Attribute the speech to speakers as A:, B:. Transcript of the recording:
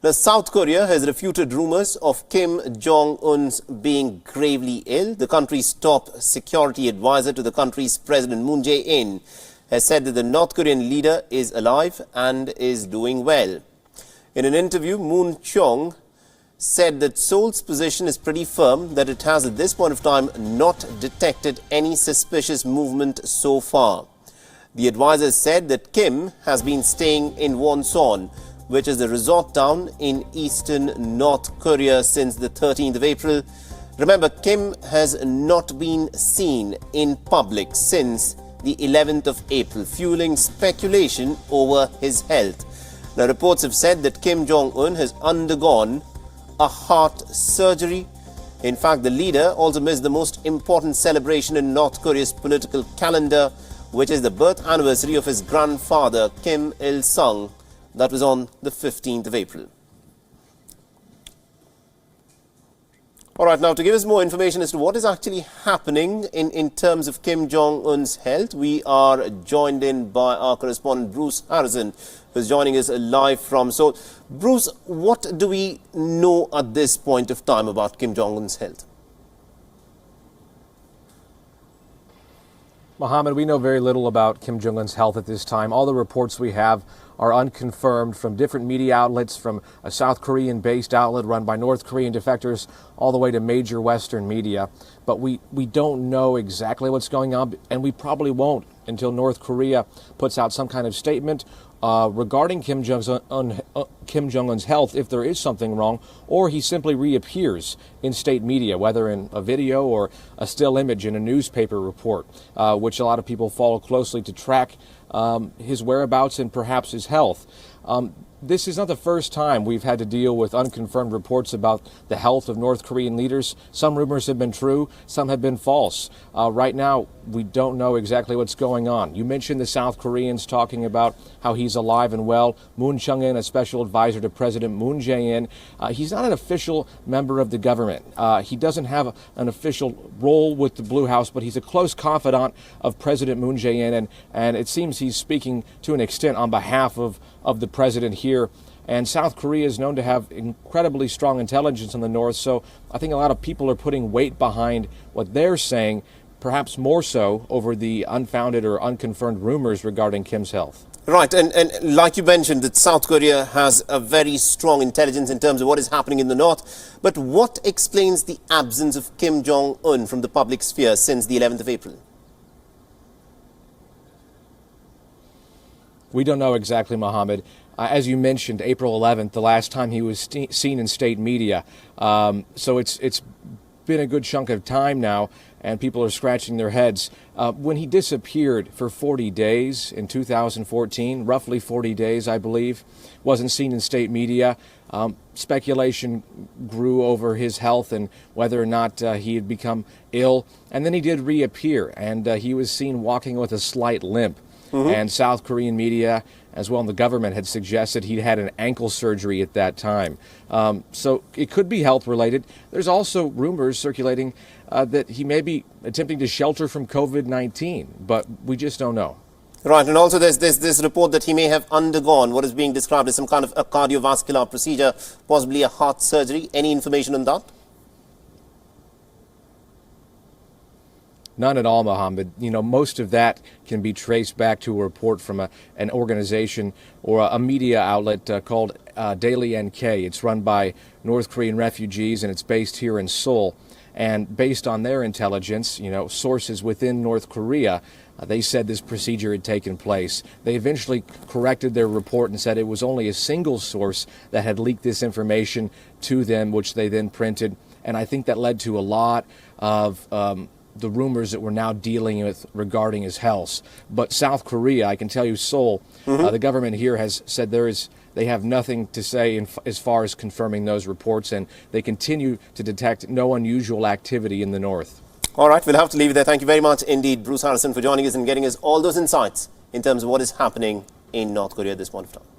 A: Now, South Korea has refuted rumours of Kim Jong-un's being gravely ill. The country's top security advisor to the country's President Moon Jae-in has said that the North Korean leader is alive and is doing well. In an interview, Moon Cheong said that Seoul's position is pretty firm, that it has at this point of time not detected any suspicious movement so far. The advisor said that Kim has been staying in Wonsan, which is a resort town in eastern North Korea, since the 13th of April. Remember, Kim has not been seen in public since the 11th of April, fueling speculation over his health. Now, reports have said that Kim Jong-un has undergone a heart surgery. In fact, the leader also missed the most important celebration in North Korea's political calendar, which is the birth anniversary of his grandfather, Kim Il-sung. That was on the 15th of April. All right, now to give us more information as to what is actually happening in terms of Kim Jong-un's health, we are joined in by our correspondent Bruce Harrison, who is joining us live from Seoul. Bruce, what do we know at this point of time about Kim Jong-un's health?
B: Mohammed, we know very little about Kim Jong-un's health at this time. All the reports we have are unconfirmed from different media outlets, from a South Korean-based outlet run by North Korean defectors all the way to major Western media. But we don't know exactly what's going on, and we probably won't until North Korea puts out some kind of statement regarding Kim Jong-un's health, if there is something wrong, or he simply reappears in state media, whether in a video or a still image in a newspaper report, which a lot of people follow closely to track his whereabouts and perhaps his health. This is not the first time we've had to deal with unconfirmed reports about the health of North Korean leaders. Some rumors have been true, some have been false. Right now, we don't know exactly what's going on. You mentioned the South Koreans talking about how he's alive and well. Moon Cheong-in, a special advisor to President Moon Jae-in, he's not an official member of the government. He doesn't have an official role with the Blue House, but he's a close confidant of President Moon Jae-in, and it seems he's speaking to an extent on behalf of the president here. And South Korea is known to have incredibly strong intelligence in the north, so I think a lot of people are putting weight behind what they're saying, perhaps more so over the unfounded or unconfirmed rumors regarding Kim's health.
A: Right, and like you mentioned, that South Korea has a very strong intelligence in terms of what is happening in the north. But what explains the absence of Kim Jong-un from the public sphere since the 11th of April?
B: We don't know exactly, Mohammed. As you mentioned, April 11th, the last time he was seen in state media. So it's been a good chunk of time now, and people are scratching their heads. When he disappeared for 40 days in 2014, roughly 40 days, I believe, wasn't seen in state media. Speculation grew over his health and whether or not he had become ill. And then he did reappear, and he was seen walking with a slight limp. And South Korean media, as well as the government, had suggested he'd had an ankle surgery at that time. So it could be health-related. There's also rumors circulating that he may be attempting to shelter from COVID-19, but we just don't know.
A: Right, and also there's this report that he may have undergone what is being described as some kind of a cardiovascular procedure, possibly a heart surgery. Any information on that?
B: None at all, Mohammed. You know, most of that can be traced back to a report from an organization or a media outlet called Daily NK. It's run by North Korean refugees, and it's based here in Seoul. And based on their intelligence, you know, sources within North Korea, they said this procedure had taken place. They eventually corrected their report and said it was only a single source that had leaked this information to them, which they then printed. And I think that led to a lot of the rumors that we're now dealing with regarding his health. But South Korea, I can tell you, Seoul, the government here has said they have nothing to say as far as confirming those reports, and they continue to detect no unusual activity in the north.
A: All right, we'll have to leave it there. Thank you very much indeed, Bruce Harrison, for joining us and getting us all those insights in terms of what is happening in North Korea at this point of time.